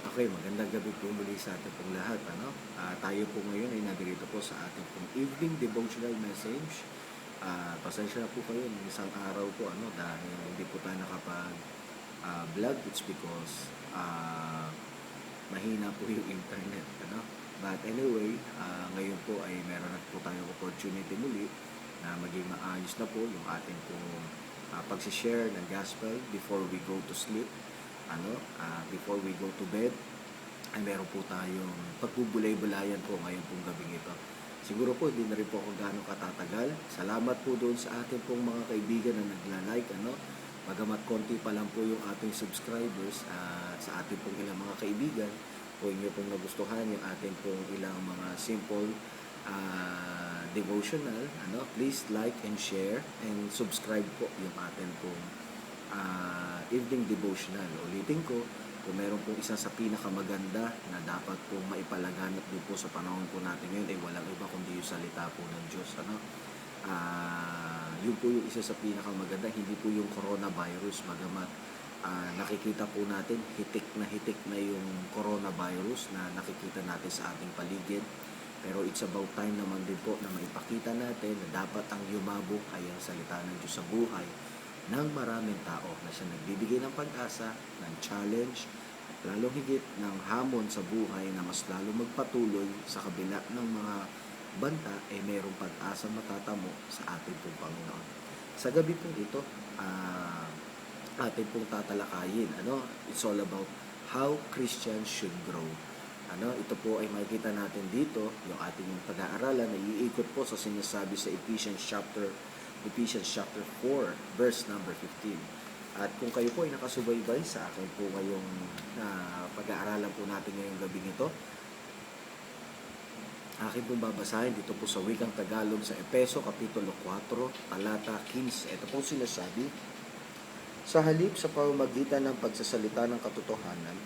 Okay, magandang gabi po muli sa ating pong lahat. Tayo po ngayon ay nadirito po sa ating pong evening devotional message. Pasensya na po kayo ng isang araw po dahil hindi po tayo nakapag-vlog. It's because mahina po yung internet. But anyway, ngayon po ay meron na po tayong opportunity muli na maging maayos na po yung ating pong pag-share ng gospel before we go to sleep. Before we go to bed, ay meron po tayong pagbubulay-bulayan po ngayon pong gabing ito. Siguro po, hindi na rin po ako gaano katatagal. Salamat po doon sa ating pong mga kaibigan na nagla-like, Bagamat konti pa lang po yung ating subscribers, sa ating pong ilang mga kaibigan, kung inyo pong nagustuhan yung ating pong ilang mga simple devotional, please like and share and subscribe po yung ating pong evening devotional. Ulitin ko, kung meron pong isa sa pinakamaganda na dapat pong maipalaganap din po sa panahon po natin ngayon, ay walang iba kundi yung salita po ng Diyos. Yun po yung isa sa pinakamaganda, hindi po yung coronavirus, bagamat nakikita po natin hitik na yung coronavirus na nakikita natin sa ating paligid. Pero it's about time naman din po na maipakita natin na dapat ang yumabong ay ang salita ng Diyos sa buhay ng maraming tao, na siya nagbibigay ng pag-asa, ng challenge, at lalong higit ng hamon sa buhay na mas lalo magpatuloy sa kabila ng mga banta ay mayroong pag-asa matatamo sa ating pong Panginoon. Sa gabi pong ito, ating pong tatalakayin, it's all about how Christians should grow. Ito po ay makikita natin dito, yung ating pag-aaralan na iikot po sa sinasabi sa Ephesians chapter 4, verse number 15. At kung kayo po ay nakasubaybay sa akin po ngayong pag-aaralan po natin ngayong gabi ito, akin pong babasahin dito po sa wikang Tagalog sa Efeso Kapitulo 4, talata 15. Ito po sinasabi, sa halip sa pamamagitan ng pagsasalita ng katotohanan,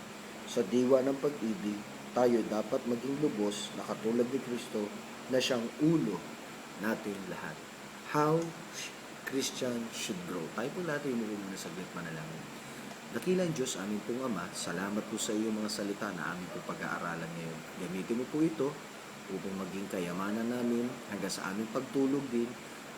sa diwa ng pag-ibig, tayo dapat maging lubos na katulad ni Kristo na siyang ulo natin lahat. How Christian should grow. Tayo po natin muna saglit manalangin. Dakilang Diyos, aming pong Ama, salamat po sa iyong mga salita na aming pong pag-aaralan ngayon. Gamitin mo po ito upang maging kayamanan namin hanggang sa aming pagtulog din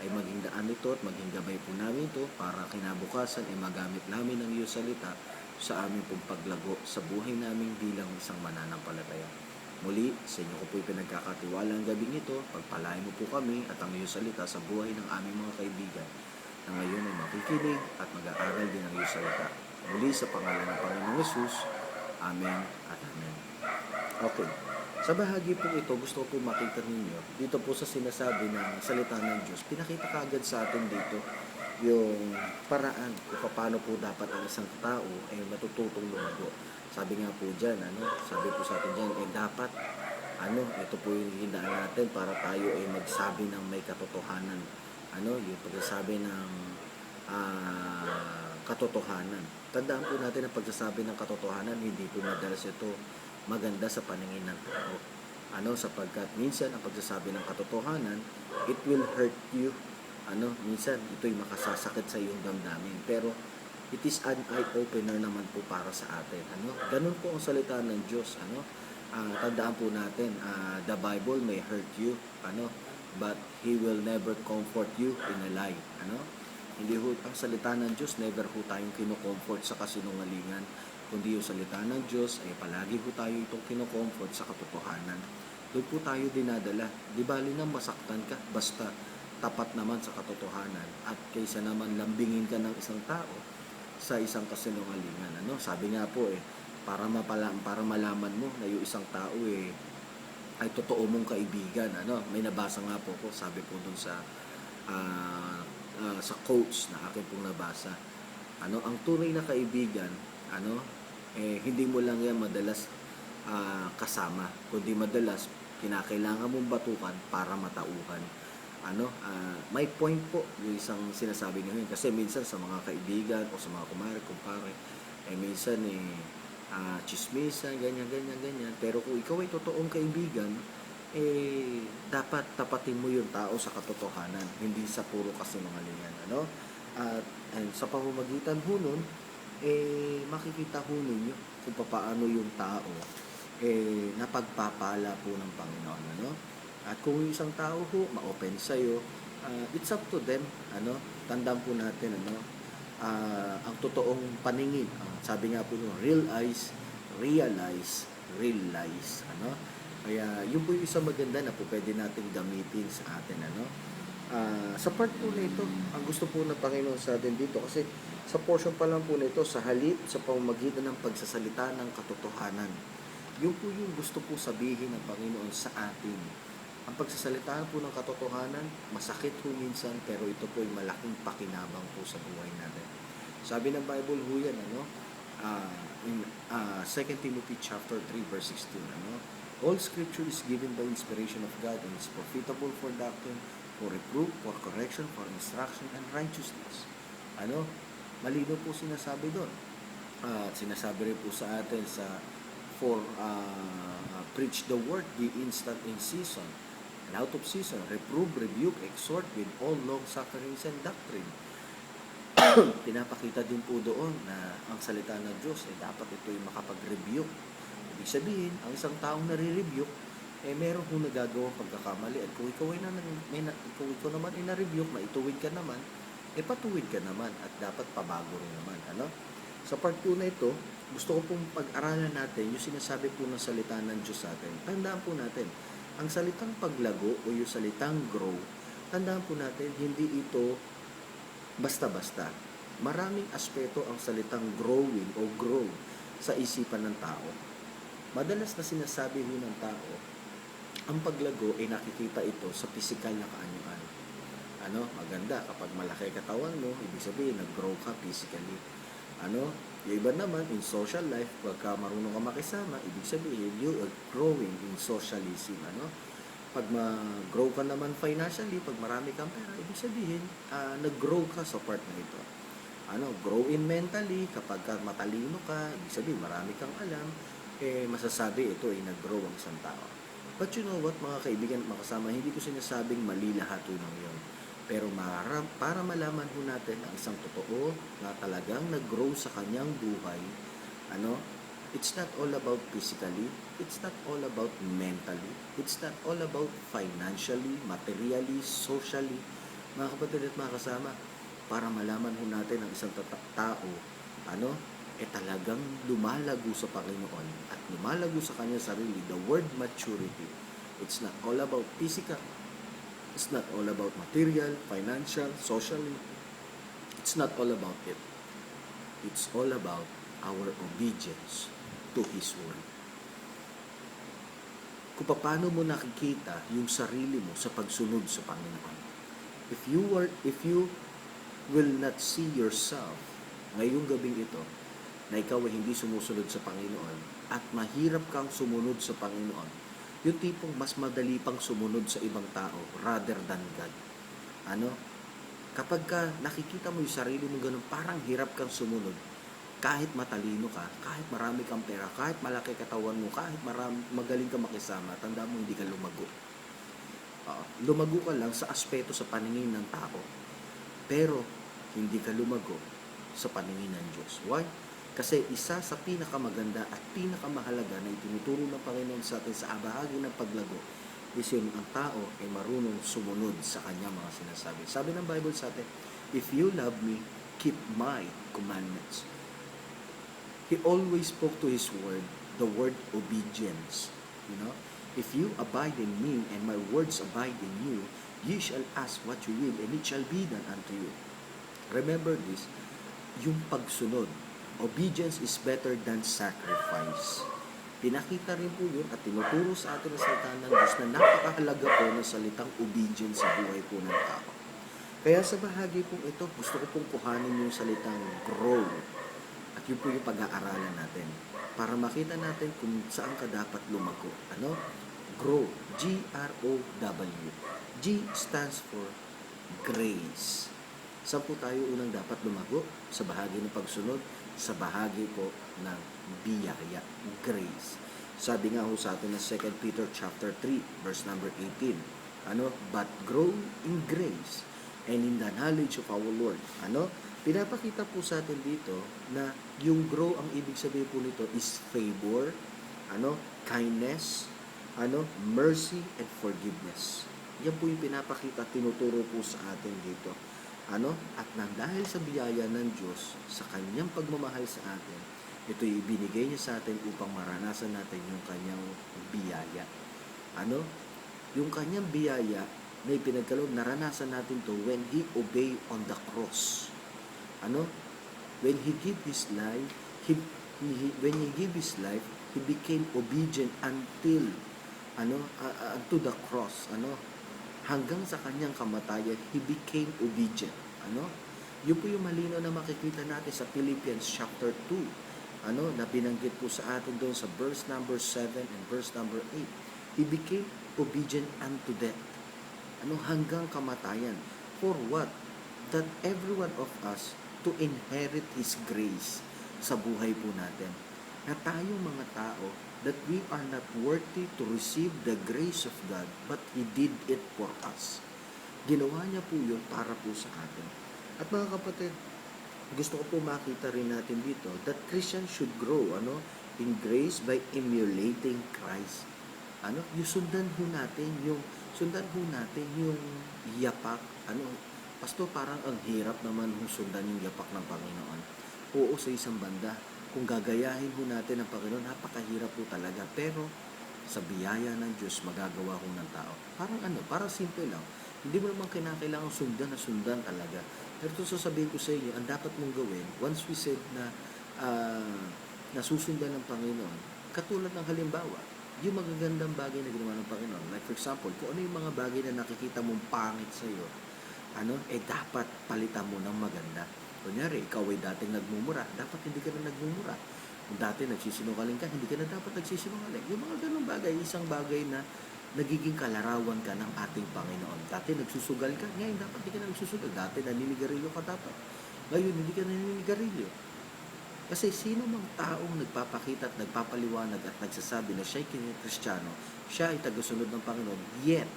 ay maging daan ito at maging gabay po namin ito para kinabukasan ay magamit namin ang iyong salita sa aming pong paglago sa buhay namin bilang isang mananampalataya. Muli, sa inyo ko po pinagkakatiwala ang gabing ito, pagpalain mo po kami at ang iyong salita sa buhay ng aming mga kaibigan na ngayon ay makikinig at mag-aaral din ang iyong salita. Muli sa pangalan ng Panginoong Yesus, Amen at Amen. Okay, sa bahagi po ito, gusto ko po makita ninyo, dito po sa sinasabi ng salita ng Diyos, pinakita kaagad sa atin dito yung paraan kung paano po dapat ang isang tao ay matututong lumago. Sabi nga po dyan, sabi po sa atin dyan, dapat, ito po yung hindaan natin para tayo ay magsabi ng may katotohanan. Yung pagsasabi ng katotohanan. Tandaan po natin ang pagsasabi ng katotohanan, hindi po madalas ito maganda sa paningin ng tao. Sapagkat minsan ang pagsasabi ng katotohanan, it will hurt you. Minsan ito'y makasasakit sa iyong damdamin. Pero it is an eye-opener naman po para sa atin. Ganun po ang salita ng Diyos. Tandaan po natin, the Bible may hurt you, but He will never comfort you in a lie. Hindi ho, ang salita ng Diyos, never ho tayong kinocomfort sa kasinungalingan, kundi yung salita ng Diyos ay palagi ho tayo itong kinocomfort sa katotohanan. Doon po tayo dinadala. Di bali na masaktan ka, basta tapat naman sa katotohanan at kaysa naman lambingin ka ng isang tao sa isang kasinungalingan. Sabi nga po para malaman mo na yung isang tao ay totoo mong kaibigan. May nabasa nga po ko, sabi po dun sa quotes na akin pong nabasa. Ang tunay na kaibigan, hindi mo lang yan madalas kasama, kundi madalas kinakailangan mong batukan para matauhan. May point po yung isang sinasabi niyo yun. Kasi minsan sa mga kaibigan o sa mga kumpare, minsan chismisan, ganyan. Pero kung ikaw ay totoong kaibigan, dapat tapatin mo yung tao sa katotohanan, hindi sa puro kasinungalingan. At sa pamamagitan ho nun, makikita ho ninyo kung paano yung tao napagpapala po ng Panginoon, ano? At kung yung isang tao ho ma-open sa'yo, it's up to them, ano? Tandaan po natin, ano? Ang totoong paningin, sabi nga po nung real eyes realize real lies, ano? Kaya yun po yung isang maganda na po pwede nating gamitin sa atin, ano? Sa part po nito, ang gusto po ng Panginoon sa atin dito, kasi sa portion pa lang po nito, sa halip sa pamamagitan ng pagsasalita ng katotohanan, yun po yung gusto po sabihin ng Panginoon sa atin. Ang pagsasalita po ng katotohanan, masakit po minsan, pero ito po ay malaking pakinabang po sa buhay natin. Sabi ng Bible po yan, ano? In 2 Timothy chapter 3 verse 16, ano? All scripture is given by inspiration of God and is profitable for doctrine, for reproof, for correction, for instruction, and righteousness. Ano? Malino po sinasabi doon. Sinasabi rin po sa atin sa for preach the word, be instant in season, and out of season, reprove, rebuke, exhort with all long sufferings and doctrine. Pinapakita din po doon na ang salita ng Diyos dapat ito ay makapag-rebuke. Ibig sabihin, ang isang taong nare-rebuke, meron kong nagagawang pagkakamali, at kung ikaw naman ay na-rebuke, maituwid ka naman, patuwid ka naman, at dapat pabago rin naman, ano? Sa part 2 na ito, gusto ko pong pag-aralan natin yung sinasabi po ng salita ng Diyos sa atin. Tandaan po natin, ang salitang paglago o yung salitang grow, tandaan po natin, hindi ito basta-basta. Maraming aspeto ang salitang growing o grow sa isipan ng tao. Madalas na sinasabi ng tao, ang paglago ay nakikita ito sa physical na kaanyuan. Ano? Maganda kapag malaki katawan mo, ibig sabihin nag-grow ka physically. Ano? Yung iba naman in social life, pagka marunong ka makisama, ibig sabihin you are growing in socialism. Ano? Pag mag-grow ka naman financially, pag marami kang pera, ibig sabihin nag-grow ka sa part na ito. Ano? Grow in mentally, kapag matalino ka, ibig sabihin marami kang alam, masasabi ito ay nag-grow ang isang tao. But you know what, mga kaibigan at makasama, hindi ko sinasabing mali lahat ng yun. Pero para malaman ho natin ang isang totoo na talagang nag-grow sa kanyang buhay, ano, it's not all about physically, it's not all about mentally, it's not all about financially, materially, socially. Mga kapatid at mga kasama, para malaman ho natin ang isang tao, ano, talagang lumalago sa Panginoon at lumalago sa kanyang sarili. The word maturity, it's not all about physical, it's not all about material, financial, socially. It's not all about it. It's all about our obedience to His word. Kung paano mo nakikita yung sarili mo sa pagsunod sa Panginoon. If you will not see yourself ngayong gabing ito, na ikaw ay hindi sumusunod sa Panginoon at mahirap kang sumunod sa Panginoon, yung tipong mas madali pang sumunod sa ibang tao rather than God. Ano? Kapag ka nakikita mo yung sarili mo ganun, parang hirap kang sumunod. Kahit matalino ka, kahit marami kang pera, kahit malaki katawan mo, kahit magaling ka makisama, tanda mo hindi ka lumago. Lumago ka lang sa aspeto sa paningin ng tao. Pero hindi ka lumago sa paningin ng Diyos. Why? Kasi isa sa pinakamaganda at pinakamahalaga na itinuturo ng Panginoon sa atin sa bahagi ng paglago is yung ang tao ay marunong sumunod sa kanyang mga sinasabi. Sabi ng Bible sa atin, if you love me, keep my commandments. He always spoke to His word, the word obedience. You know, if you abide in me and my words abide in you, ye shall ask what you will and it shall be done unto you. Remember this, yung pagsunod. Obedience is better than sacrifice. Pinakita rin po yun at tinuturo sa atin ang salita ng Diyos na napakahalaga po ng salitang obedience sa buhay po ng tao. Kaya sa bahagi po ito, gusto ko pong kuhanin yung salitang grow. At yun po yung pag-aaralan natin. Para makita natin kung saan ka dapat lumago. Ano? Grow. G-R-O-W. G stands for grace. Saan po tayo unang dapat lumago? Sa bahagi ng pagsunod, sa bahagi po ng biyaya, grace. Sabi nga ho sa atin ng 2 Peter chapter 3, verse number 18. Ano? But grow in grace and in the knowledge of our Lord. Ano? Pinapakita po sa atin dito na Yung grow, ang ibig sabihin po nito is favor, kindness, mercy, and forgiveness. Yan po yung pinapakita, tinuturo po sa atin dito. At nang dahil sa biyaya ng Diyos, sa kanyang pagmamahal sa atin, ito'y ibinigay niya sa atin upang maranasan natin yung kanyang biyaya. Yung kanyang biyaya na ipinagkaloob, naranasan natin to when He obeyed on the cross. When He gave His life, when He gave His life, He became obedient until to the cross. Hanggang sa kanyang kamatayan, He became obedient. Yun po yung malinaw na makikita natin sa Philippians chapter 2. Na binanggit po sa atin doon sa verse number 7 and verse number 8. He became obedient unto death. Hanggang kamatayan. For what? That every one of us to inherit His grace sa buhay po natin. Na tayong mga tao, that we are not worthy to receive the grace of God, but He did it for us. Ginawa niya po yun para po sa atin. At mga kapatid, gusto ko po makita rin natin dito that Christians should grow in grace by emulating Christ. Yung sundan ho natin yung yapak. Pastor, parang ang hirap naman sundan yung yapak ng Panginoon. Oo, sa isang banda. Kung gagayahin ho natin ang Panginoon, napakahirap po talaga. Pero sa biyaya ng Diyos, magagawa ho ng tao. Parang simple lang. Hindi mo naman kinakailangan sundan talaga. Pero ito sasabihin ko sa inyo, ang dapat mong gawin, once we said na nasusundan ng Panginoon, katulad ng halimbawa, yung magagandang bagay na ginawa ng Panginoon. Like for example, kung ano yung mga bagay na nakikita mong pangit sa iyo, dapat palitan mo ng maganda. Kunyari, ikaw ay dating nagmumura, dapat hindi ka na nagmumura. Kung dati nagsisinungaling ka, hindi ka na dapat nagsisinungaling. Yung mga ganung bagay, isang bagay na nagiging kalarawan ka ng ating Panginoon. Dati nagsusugal ka, ngayon dapat hindi ka na nagsusugal. Dati naninigarilyo ka dapat. Ngayon hindi ka naninigarilyo. Kasi sino mang taong nagpapakita at nagpapaliwanag at nagsasabi na siya'y Kristiyano, siya ay tagasunod ng Panginoon, yet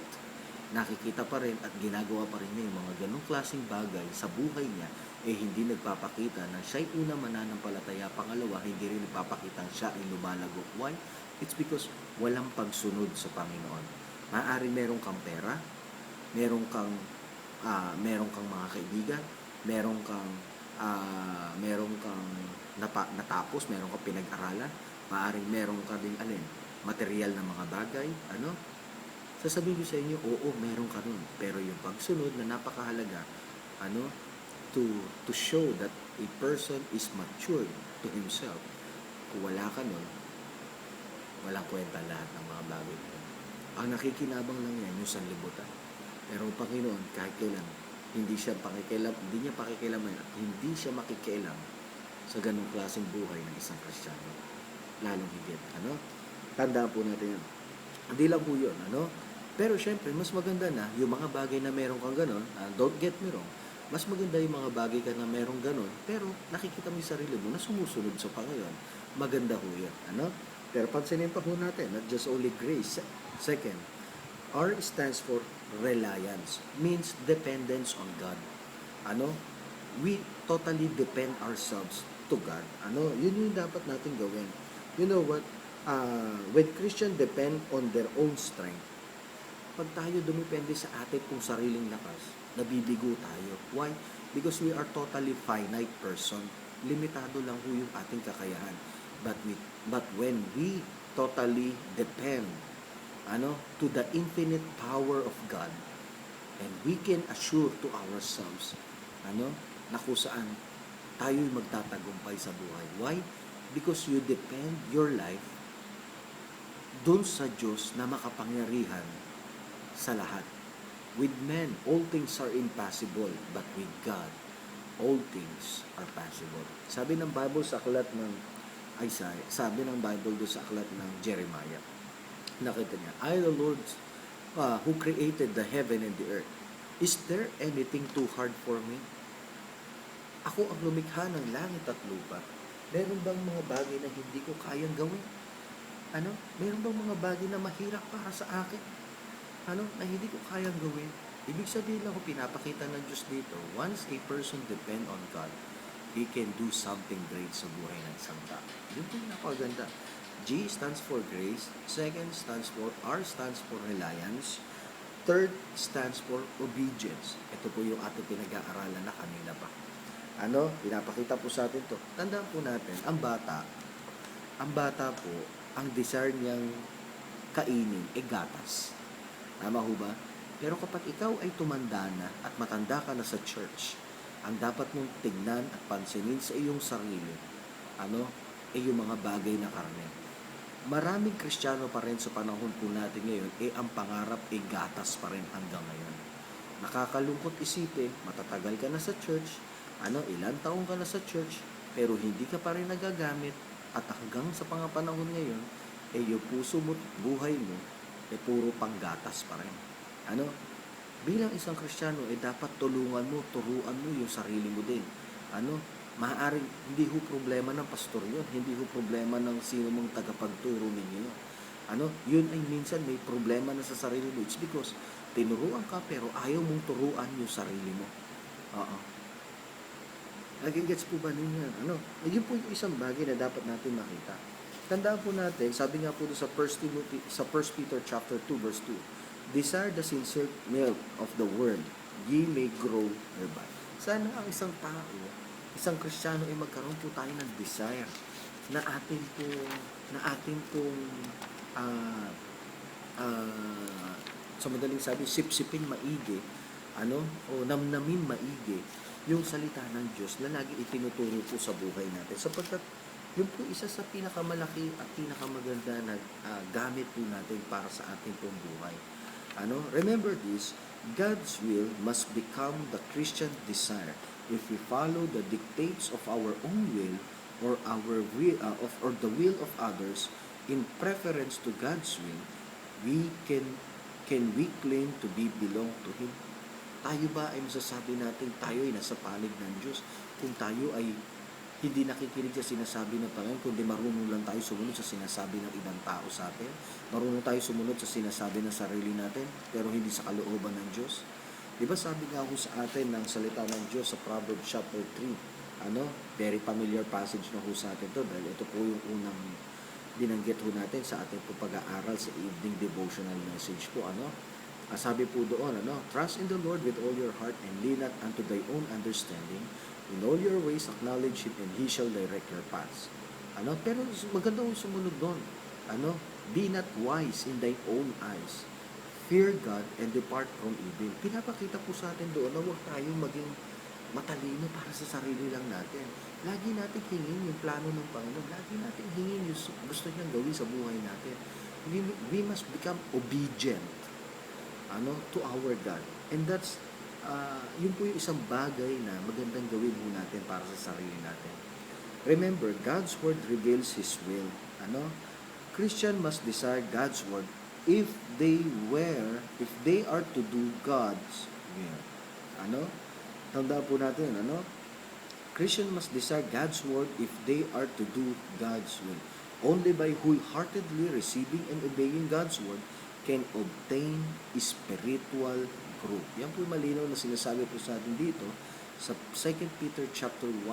nakikita pa rin at ginagawa pa rin niya yung mga ganong klaseng bagay sa buhay niya, hindi nagpapakita na siya'y una mananampalataya, pangalawa, hindi rin nagpapakita siya ay lumalago. Why? It's because walang pagsunod sa Panginoon. Maaaring meron kang pera, meron kang mga kaibigan, meron kang natapos, meron kang pinag-aralan, maaaring meron ka din material na mga bagay, sasabihin ko sa inyo, oo, meron ka nun. Pero yung pagsunod na napakahalaga, to show that a person is matured to himself. Kung wala ka nun, walang kwenta lahat ng mga bagay na yun. Ang nakikinabang lang yan, yung sanlibutan. Pero ang Panginoon, kahit kailan, hindi niya pakikialaman at hindi siya makikialam sa ganung klaseng buhay ng isang Kristiyano. Lalong higit. Tandaan po natin yan. Hindi lang po yun. Pero syempre, mas maganda na yung mga bagay na meron kang ganon, don't get me wrong, mas maganda yung mga bagay ka na meron ganon, pero nakikita mo yung sarili mo na sumusunod sa Panginoon. Maganda ho yan. Pero pansinin pa ho natin, not just only grace. Second, R stands for reliance, means dependence on God. We totally depend ourselves to God. Yun yung dapat natin gawin. You know what? When Christians depend on their own strength, pag tayo dumipende sa atin kung sariling lakas, nabibigo tayo. Why? Because we are totally finite person. Limitado lang ho yung ating kakayahan. But when we totally depend to the infinite power of God, and we can assure to ourselves na kung saan tayo'y magtatagumpay sa buhay. Why? Because you depend your life dun sa Diyos na makapangyarihan sa lahat. With men, all things are impossible, but with God, all things are possible. Sabi ng Bible sa aklat ng Isaiah, sabi ng Bible doon sa aklat ng Jeremiah, nakita niya, I the Lord who created the heaven and the earth. Is there anything too hard for me? Ako ang lumikha ng langit at lupa. Meron bang mga bagay na hindi ko kayang gawin? Meron bang mga bagay na mahirap para sa akin? Na hindi ko kayang gawin? Ibig sabihin lang ko pinapakita ng Diyos dito, once a person depend on God, he can do something great sa buhay ng isang tao. Yun po yung napakaganda. G stands for grace. Second stands for, R stands for reliance. Third stands for obedience. Ito po yung ating pinag-aaralan na kanina pa. Pinapakita po sa atin to. Tandaan po natin, ang bata po, ang desire niyang kainin gatas. Tama ho ba? Pero kapag ikaw ay tumanda na at matanda ka na sa church, ang dapat mong tignan at pansinin sa iyong sarili, yung mga bagay na karne. Maraming Kristiyano pa rin sa panahon po natin ngayon, ang pangarap gatas pa rin hanggang ngayon. Nakakalungkot isipin, matatagal ka na sa church, ilan taong ka na sa church, pero hindi ka pa rin nagagamit, at hanggang sa panahon ngayon, yung puso mo, buhay mo, puro panggatas pa rin. Bilang isang Kristiyano, dapat turuan mo yung sarili mo din. Maaaring hindi ho problema ng pastor yun, hindi ho problema ng sino mong tagapagturo ninyo yun. Yun ay minsan may problema na sa sarili mo. It's because tinuruan ka pero ayaw mong turuan yung sarili mo. Nagigets po ba ninyo? Yun po yung isang bagay na dapat natin makita. Tandaan po natin, sabi nga po sa 1 Peter chapter 2 verse 2, desire the sincere milk of the word, ye may grow thereby. Sana ang isang tao, isang Kristiyano ay magkaroon po tayo ng desire na atin pong sa madaling sabi, sipsipin maigi, o namnamin maigi yung salita ng Diyos na lagi itinuturo po sa buhay natin. Sapagkat yun po isa sa pinakamalaki at pinakamaganda na gamit po natin para sa ating pong buhay. Remember this, God's will must become the Christian desire. If we follow the dictates of our own will or or the will of others in preference to God's will, we can we claim to belong to Him? Tayo ba ay masasabi natin tayo ay nasa panig ng Diyos kung tayo ay hindi nakikinig sa sinasabi ng Panginoon, kundi marunong lang tayo sumunod sa sinasabi ng ibang tao sa atin? Marunong tayo sumunod sa sinasabi ng sarili natin, pero hindi sa kalooban ng Diyos? Diba sabi nga ho sa atin ng salita ng Diyos sa Proverbs chapter 3, very familiar passage na ho sa atin to, dahil ito po yung unang binanggit ho natin sa ating po pag-aaral sa evening devotional message po. Sabi po doon, trust in the Lord with all your heart and lean not unto thy own understanding. In all your ways acknowledge Him and He shall direct your paths. Pero maganda yung sumunod doon. Be not wise in thy own eyes. Fear God and depart from evil. Pinapakita po sa atin doon na huwag tayong maging matalino para sa sarili lang natin. Lagi natin hingin yung plano ng Panginoon. Lagi natin hingin yung gusto niyang gawin sa buhay natin. We must become obedient to our God. And that's yun po yung isang bagay na magandang gawin mo natin para sa sarili natin. Remember, God's Word reveals His will. Christian must desire God's Word if they are to do God's will. Tandaan po natin, Christian must desire God's Word if they are to do God's will. Only by wholeheartedly receiving and obeying God's Word can obtain spiritual growth. Yan po yung malinaw na sinasabi po sa atin dito sa 2 Peter chapter 1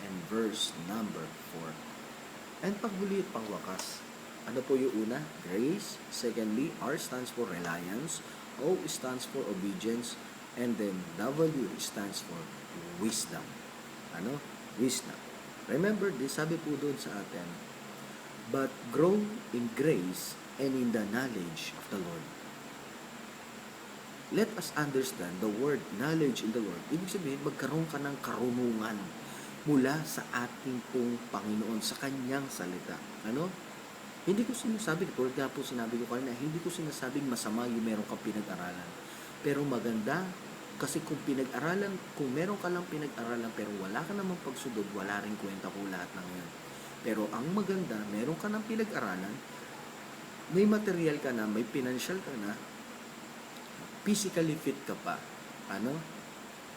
and verse number 4. And paghuli at pangwakas. Ano po yung una? Grace. Secondly, R stands for reliance. O stands for obedience. And then W stands for wisdom. Wisdom. Remember this, sabi po doon sa atin, but grow in grace and in the knowledge of the Lord. Let us understand the word knowledge in the Lord. Ibig sabihin, magkaroon ka ng karunungan mula sa ating pong Panginoon, sa Kanyang salita. Hindi ko sinasabi, tulad nga po sinabi ko kanina, hindi ko sinasabing masama yung meron kang pinag-aralan. Pero maganda, kasi kung meron ka lang pinag-aralan, pero wala ka namang pagsudod, wala rin kwenta ko lahat ng yan. Pero ang maganda, meron ka ng pinag-aralan, may material ka na, may financial ka na, physically fit ka pa.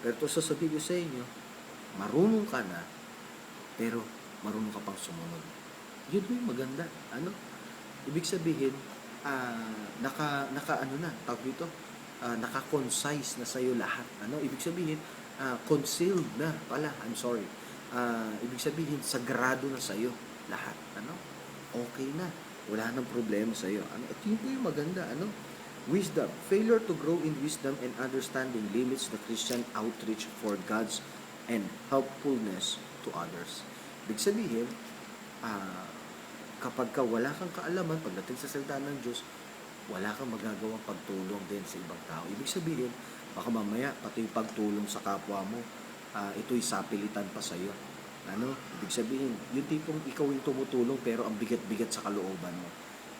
Pero ito sasabihin ko sa inyo, marunong ka na, pero marunong ka pang sumunod. Yun yung maganda. Ibig sabihin, naka-concise na sa'yo lahat. Ibig sabihin, concealed na pala. I'm sorry. ibig sabihin, sagrado na sa'yo lahat. Ano? Okay na. Wala nang problema sa'yo. Ano? At yun po yung maganda. Ano? Wisdom. Failure to grow in wisdom and understanding limits the Christian outreach for God's and helpfulness to others. Ibig sabihin, ah, kapag ka wala kang kaalaman pagdating sa salita ng Diyos, wala kang magagawang pagtulong din sa ibang tao. Ibig sabihin, baka mamaya pati yung pagtulong sa kapwa mo, ito'y sapilitan pa sa'yo. Ano? Ibig sabihin, yung tipong ikaw yung tumutulong pero ang bigat-bigat sa kalooban mo.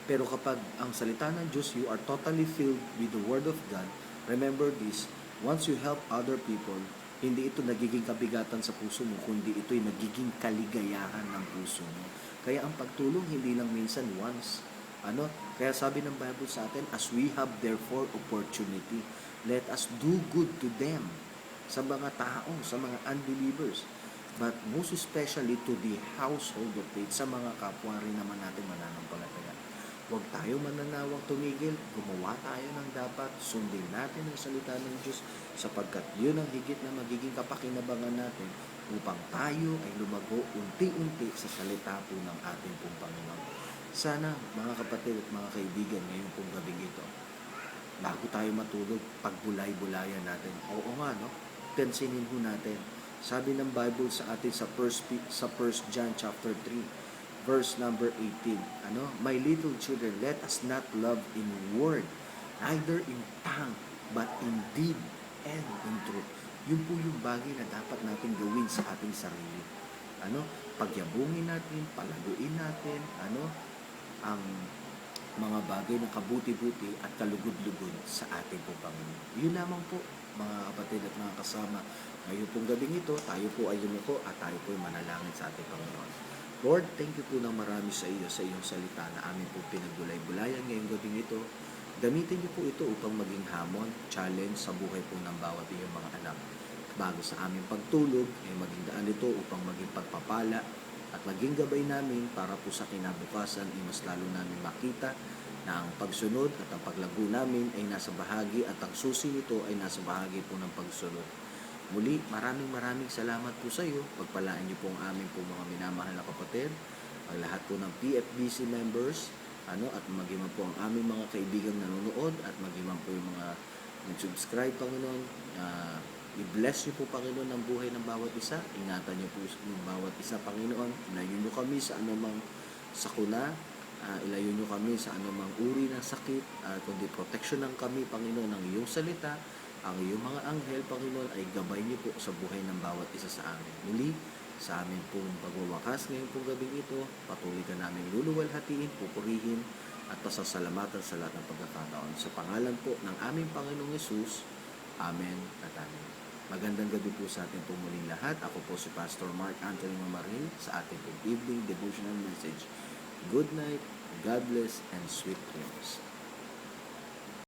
Pero kapag ang salita ng Diyos, you are totally filled with the Word of God, remember this, once you help other people, hindi ito nagiging kabigatan sa puso mo, kundi ito'y nagiging kaligayahan ng puso mo. Kaya ang pagtulong hindi lang minsan once. Ano? Kaya sabi ng Bible sa atin, as we have therefore opportunity, let us do good to them, sa mga tao, sa mga unbelievers. But most especially to the household of faith, sa mga kapwa rin naman natin mananampalataya. Huwag tayo mananawang tumigil, gumawa tayo ng dapat, sundin natin ang salita ng Diyos, sapagkat yun ang higit na magiging kapakinabangan natin upang tayo ay lumago unti-unti sa salita po ng ating pong Panginoon. Sana mga kapatid at mga kaibigan, ngayon pong gabing ito, bago tayo matulog, pagbulay-bulayan natin. Oo nga, no? Pansinin ho natin. Sabi ng Bible sa atin sa 1 John chapter 3, verse number 18. Ano? My little children, let us not love in word, neither in tongue, but in deed and in truth. Yun po yung bagay na dapat natin gawin sa ating sarili. Ano? Pagyabungin natin, palaguin natin, ano? Ang mga bagay ng kabuti-buti at kalugod-lugod sa ating po Panginoon. Yun lamang po, mga kapatid at mga kasama. Ngayon pong gabing ito, tayo po ay yumuko at tayo po ay manalangin sa ating Panginoon. Lord, thank you po ng marami sa iyo, sa iyong salita na amin po pinagbulay-bulayan ngayong gabing ito. Gamitin niyo po ito upang maging hamon, challenge sa buhay po ng bawat iyong mga anak. Bago sa aming pagtulog, ay maging daan ito upang maging pagpapala at maging gabay namin para po sa kinabukasan ay mas lalo namin makita na ang pagsunod at ang paglago namin ay nasa bahagi at ang susi nito ay nasa bahagi po ng pagsunod. Muli, maraming salamat po sa iyo. Pagpalaan niyo po ang aming po mga minamahal na kapatid, ang lahat po ng PFBC members, at maging man po ang aming mga kaibigang nanonood at maging man po yung mga nag-subscribe, Panginoon. I-bless niyo po, Panginoon, ang buhay ng bawat isa. Ingatan niyo po ng bawat isa, Panginoon. Ilayo niyo kami sa anumang sakuna. Ilayo niyo kami sa anumang uri ng sakit. Kundi protection ng kami, Panginoon, ng iyong salita. Ang iyong mga anghel, Panginoon, ay gabay niyo po sa buhay ng bawat isa sa amin. Muli, sa amin pong pagwawakas ngayon pong gabing ito, patuloy ka namin luluwalhatiin, pupurihin, at pasasalamatan sa lahat ng pagkakataon. Sa pangalan po ng aming Panginoong Yesus, Amen at Amen. Magandang gabi po sa ating pong muling lahat. Ako po si Pastor Mark Anthony Mamaril sa ating pong evening devotional message. Good night, God bless, and sweet dreams.